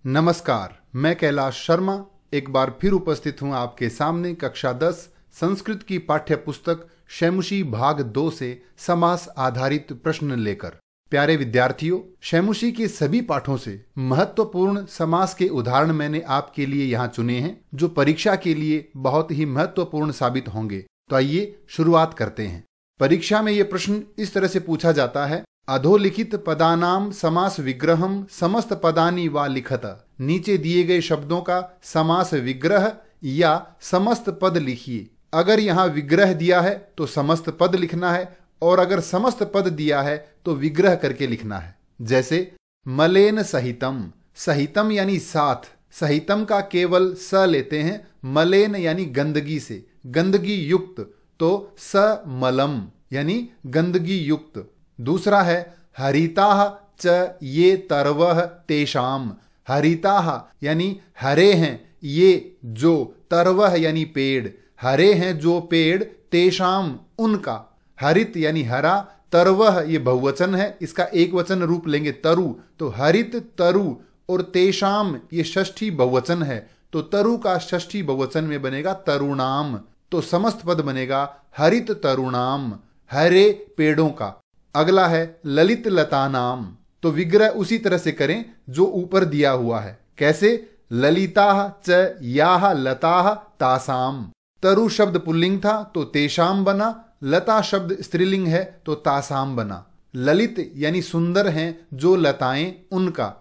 नमस्कार, मैं कैलाश शर्मा एक बार फिर उपस्थित हूं आपके सामने कक्षा 10 संस्कृत की पाठ्य पुस्तक शैमुशी भाग 2 से समास आधारित प्रश्न लेकर। प्यारे विद्यार्थियों, शैमुशी के सभी पाठों से महत्वपूर्ण समास के उदाहरण मैंने आपके लिए यहाँ चुने हैं जो परीक्षा के लिए बहुत ही महत्वपूर्ण साबित होंगे। तो आइए शुरुआत करते हैं। परीक्षा में ये प्रश्न इस तरह से पूछा जाता है, अधोलिखित पदानाम समास विग्रहम समस्त पदानी वा लिखत। नीचे दिए गए शब्दों का समास विग्रह या समस्त पद लिखिए। अगर यहाँ विग्रह दिया है तो समस्त पद लिखना है और अगर समस्त पद दिया है तो विग्रह करके लिखना है। जैसे मलेन सहितम, सहितम यानी साथ, सहितम का केवल स लेते हैं, मलेन यानी गंदगी से, गंदगी युक्त, तो स मलम यानी गंदगी युक्त। दूसरा है हरिताह च ये तरवह तेषाम, हरिताह यानी हरे हैं ये जो, तरवह यानी पेड़, हरे हैं जो पेड़, तेषाम उनका, हरित यानी हरा, तरवह ये बहुवचन है, इसका एक वचन रूप लेंगे तरु, तो हरित तरु, और तेषाम ये षष्ठी बहुवचन है, तो तरु का षष्ठी बहुवचन में बनेगा तरुणाम, तो समस्त पद बनेगा हरित तरुणाम, हरे पेड़ों का। अगला है ललित लता नाम, तो विग्रह उसी तरह से करें जो ऊपर दिया हुआ है। कैसे? ललिताः च याः लताः तासाम, तरु शब्द पुल्लिंग था तो तेषाम बना, लता शब्द स्त्रीलिंग है तो तासाम बना। ललित यानी सुंदर हैं जो लताएं उनका।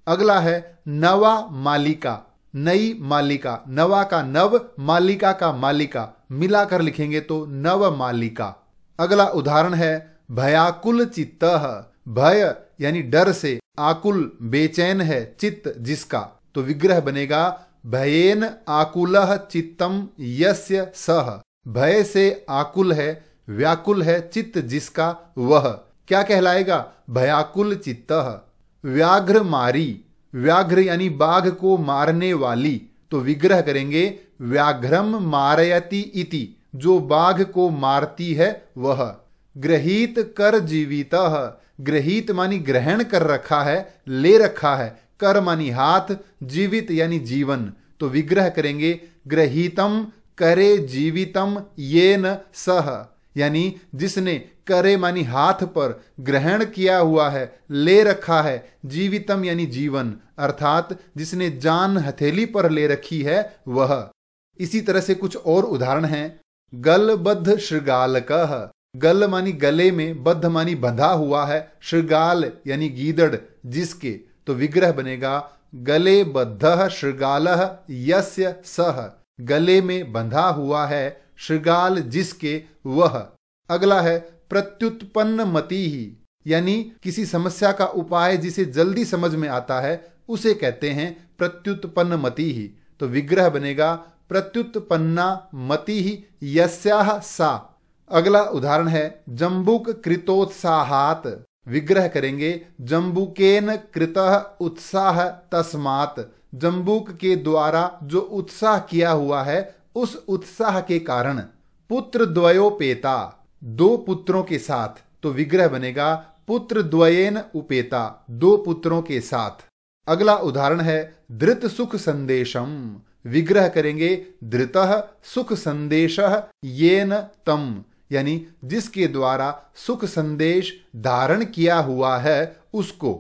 अगला है नवा मालिका, नई मालिका, नवा का नव, मालिका का मालिका, मिलाकर लिखेंगे तो नव मालिका। अगला उदाहरण है भयाकुल चित्तः, भय यानी डर से, आकुल बेचैन है, चित्त जिसका, तो विग्रह बनेगा भयेन आकुलः चित्तम यस्य सः, भय से आकुल है, व्याकुल है चित्त जिसका वह, क्या कहलाएगा? भयाकुल चित्तः। व्याघ्र मारी, व्याघ्र यानी बाघ को मारने वाली, तो विग्रह करेंगे व्याघ्रम मारयति इति, जो बाघ को मारती है वह। ग्रहीत कर जीवितः, ग्रहीत मानी ग्रहण कर रखा है, ले रखा है, कर मानी हाथ, जीवित यानी जीवन, तो विग्रह करेंगे ग्रहीतम करे जीवितम येन सह, यानी जिसने करे मानी हाथ पर ग्रहण किया हुआ है, ले रखा है, जीवितम यानी जीवन, अर्थात जिसने जान हथेली पर ले रखी है वह। इसी तरह से कुछ और उदाहरण हैं। गलबद्ध शृगालकः, गल मानी गले में, बद्ध मानी बंधा हुआ है, शृगाल यानी गीदड़ जिसके, तो विग्रह बनेगा गले बद्धः शृगालः यस्य सः, गले में बंधा हुआ है शृगाल जिसके वह। अगला है प्रत्युत्पन्न मति ही, यानी किसी समस्या का उपाय जिसे जल्दी समझ में आता है उसे कहते हैं प्रत्युत्पन्न मति ही, तो विग्रह बनेगा प्रत्युत्पन्ना मति ही यस्याः सा। अगला उदाहरण है जम्बुक कृतोत्साहात, विग्रह करेंगे जम्बुकेन कृतः उत्साह तस्मात्, जम्बुक के द्वारा जो उत्साह किया हुआ है उस उत्साह के कारण। पुत्र द्वयोपेता, दो पुत्रों के साथ, तो विग्रह बनेगा पुत्र द्वयेन उपेता, दो पुत्रों के साथ। अगला उदाहरण है धृत सुख संदेशम, विग्रह करेंगे धृतः सुख संदेशः येन तम, यानी जिसके द्वारा सुख संदेश धारण किया हुआ है उसको।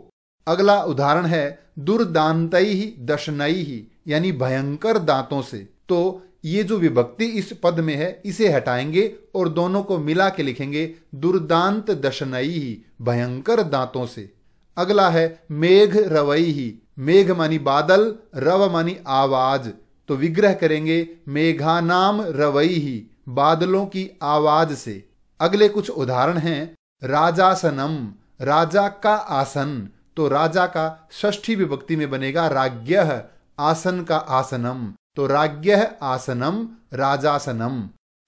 अगला उदाहरण है दुर्दांतैः दशनैः, यानी भयंकर दांतों से, तो ये जो विभक्ति इस पद में है इसे हटाएंगे और दोनों को मिला के लिखेंगे दुर्दांत दशनैः, भयंकर दांतों से। अगला है मेघ रवैः, मेघ मानी बादल, रव मानी आवाज, तो विग्रह करेंगे मेघानाम रवैः, बादलों की आवाज से। अगले कुछ उदाहरण हैं राजासनम, राजा का आसन, तो राजा का षष्ठी विभक्ति में बनेगा राज्ञः, आसन का आसनम, तो राज्ञः आसनम राजासनम।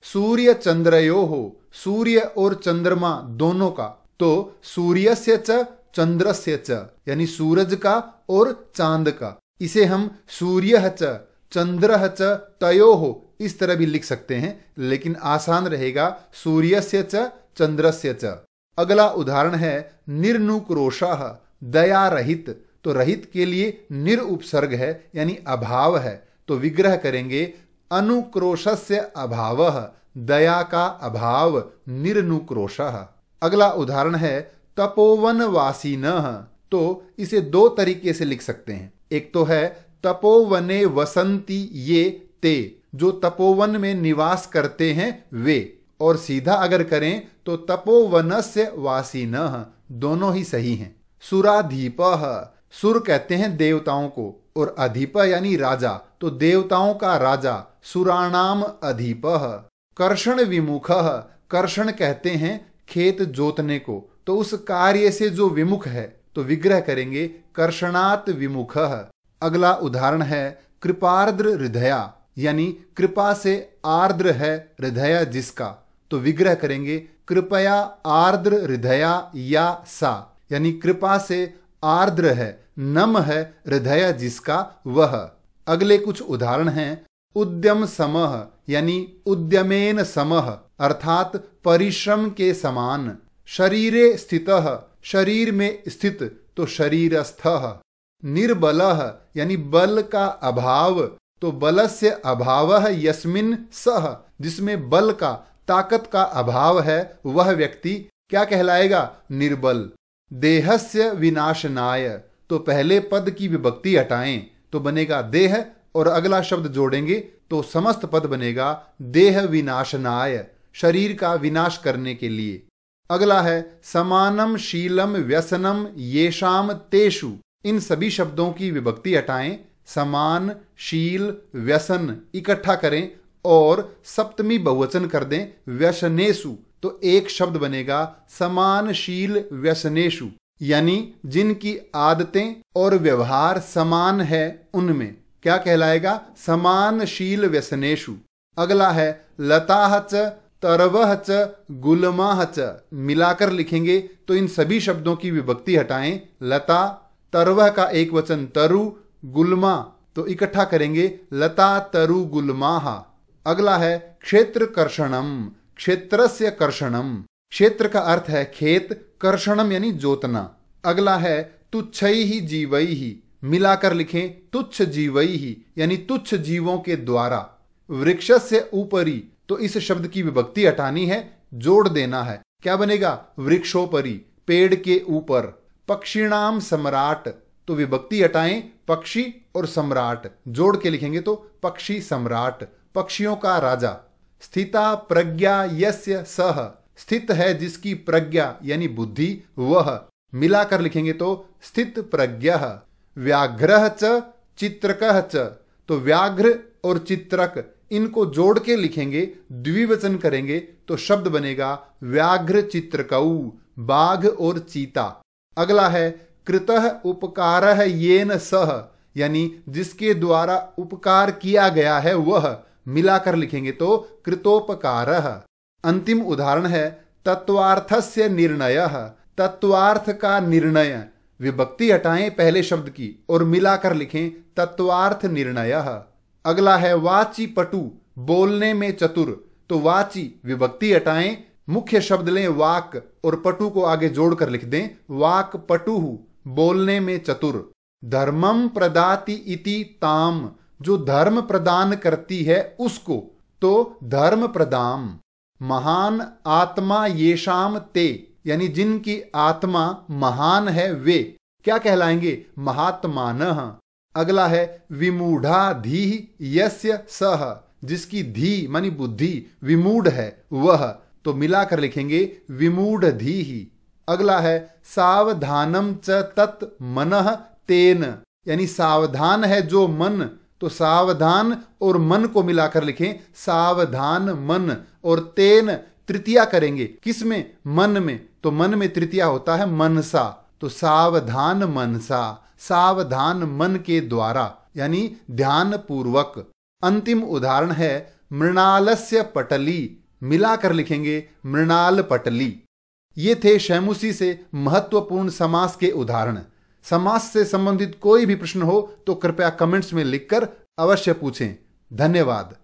सूर्य चंद्रयोः, सूर्य और चंद्रमा दोनों का, तो सूर्यस्य च चंद्रस्य च, यानी सूरज का और चांद का, इसे हम सूर्यः च चंद्रः च तयोः इस तरह भी लिख सकते हैं, लेकिन आसान रहेगा सूर्यस्य च चंद्रस्य च। अगला उदाहरण है निर्नुक्रोशः, दया रहित, तो रहित के लिए निर उपसर्ग है यानी अभाव है, तो विग्रह करेंगे अनुक्रोशस्य अभावः, दया का अभाव निरनुक्रोशः। अगला उदाहरण है तपोवनवासिनः, तो इसे दो तरीके से लिख सकते हैं। एक तो है तपोवने वसंती ये ते, जो तपोवन में निवास करते हैं वे, और सीधा अगर करें तो तपोवनस्य वासिनः, दोनों ही सही हैं। सुराधीपः, सुर कहते हैं देवताओं को, और अधिप यानी राजा, तो देवताओं का राजा सुराणाम अधिपः। कर्षण विमुखः, कर्षण कहते हैं खेत जोतने को, तो उस कार्य से जो विमुख है तो विग्रह करेंगे कर्षणात् विमुखः। अगला उदाहरण है कृपार्द्र हृदया, यानी कृपा से आर्द्र है हृदय जिसका, तो विग्रह करेंगे कृपया आर्द्र हृदया या सा, यानी कृपा से आर्द्र है नम है हृदय जिसका वह। अगले कुछ उदाहरण हैं उद्यम समः, यानी उद्यमेन समः, अर्थात परिश्रम के समान। शरीरे स्थितः, शरीर में स्थित, तो शरीरस्थः। निर्बलः, यानी बल का अभाव, तो बलस्य अभावः यस्मिन् सः, जिसमें बल का ताकत का अभाव है वह व्यक्ति क्या कहलाएगा? निर्बल। देहस्य विनाशनाय, तो पहले पद की विभक्ति हटाएं तो बनेगा देह, और अगला शब्द जोड़ेंगे तो समस्त पद बनेगा देह विनाशनाय, शरीर का विनाश करने के लिए। अगला है समानम शीलम व्यसनम येषाम तेषु, इन सभी शब्दों की विभक्ति हटाएं, समान शील व्यसन इकट्ठा करें और सप्तमी बहुवचन कर दें व्यसनेषु, तो एक शब्द बनेगा समानशील व्यसनेषु, यानी जिनकी आदतें और व्यवहार समान है उनमें क्या कहलाएगा? समानशील व्यसनेषु। अगला है लताः च तरवः च गुल्माः च, मिलाकर लिखेंगे तो इन सभी शब्दों की विभक्ति हटाएं, लता तरवः का एक वचन तरु, गुल्मा तो इकट्ठा करेंगे लता तरु गुल्माः। अगला है क्षेत्र कर्षणम, क्षेत्रस्य कर्षणम, क्षेत्र का अर्थ है खेत, कर्षणम यानी जोतना। अगला है तुच्छैहि जीवैहि, मिलाकर लिखें तुच्छ जीवैहि, यानी तुच्छ जीवों के द्वारा। वृक्षस्य ऊपरी, तो इस शब्द की विभक्ति हटानी है, जोड़ देना है, क्या बनेगा? वृक्षोपरी, पेड़ के ऊपर। पक्षिणाम सम्राट, तो विभक्ति हटाएं पक्षी और सम्राट, जोड़ के लिखेंगे तो पक्षी सम्राट, पक्षियों का राजा। स्थिता प्रज्ञा यस्य सः, स्थित है जिसकी प्रज्ञा यानी बुद्धि वह, मिलाकर लिखेंगे तो स्थित प्रज्ञः। व्याघ्रः च चित्रकः च, तो व्याघ्र और चित्रक इनको जोड़ के लिखेंगे, द्विवचन करेंगे तो शब्द बनेगा व्याघ्र चित्रकौ, बाघ और चीता। अगला है कृतः उपकारः येन सः, यानी जिसके द्वारा उपकार किया गया है वह, मिलाकर लिखेंगे तो कृतोपकारः। अंतिम उदाहरण है तत्वार्थस्य निर्णयः, तत्वार्थ का निर्णय, विभक्ति हटाएं पहले शब्द की और मिलाकर लिखें तत्वार्थ निर्णयः। अगला है वाची पटु, बोलने में चतुर, तो वाची विभक्ति हटाएं, मुख्य शब्द लें वाक और पटु को आगे जोड़कर लिख दें वाक पटुः, बोलने में चतुर। धर्मम प्रदाति इति ताम, जो धर्म प्रदान करती है उसको, तो धर्म प्रदाम। महान आत्मा येषाम ते, यानी जिनकी आत्मा महान है वे क्या कहलाएंगे? महात्मानः। अगला है विमूढ़ा धीः यस्य सः, जिसकी धी मानी बुद्धि विमूढ़ है वह, तो मिलाकर लिखेंगे विमूढ़ धीः। अगला है सावधानम च तत् मनः तेन, यानी सावधान है जो मन, तो सावधान और मन को मिलाकर लिखें सावधान मन, और तेन तृतीया करेंगे किसमें? मन में, तो मन में तृतीया होता है मनसा, तो सावधान मनसा, सावधान मन के द्वारा यानी ध्यान पूर्वक। अंतिम उदाहरण है मृणालस्य पटली, मिलाकर लिखेंगे मृणाल पटली। ये थे शैमुसी से महत्वपूर्ण समास के उदाहरण। समास से संबंधित कोई भी प्रश्न हो तो कृपया कमेंट्स में लिखकर अवश्य पूछें। धन्यवाद।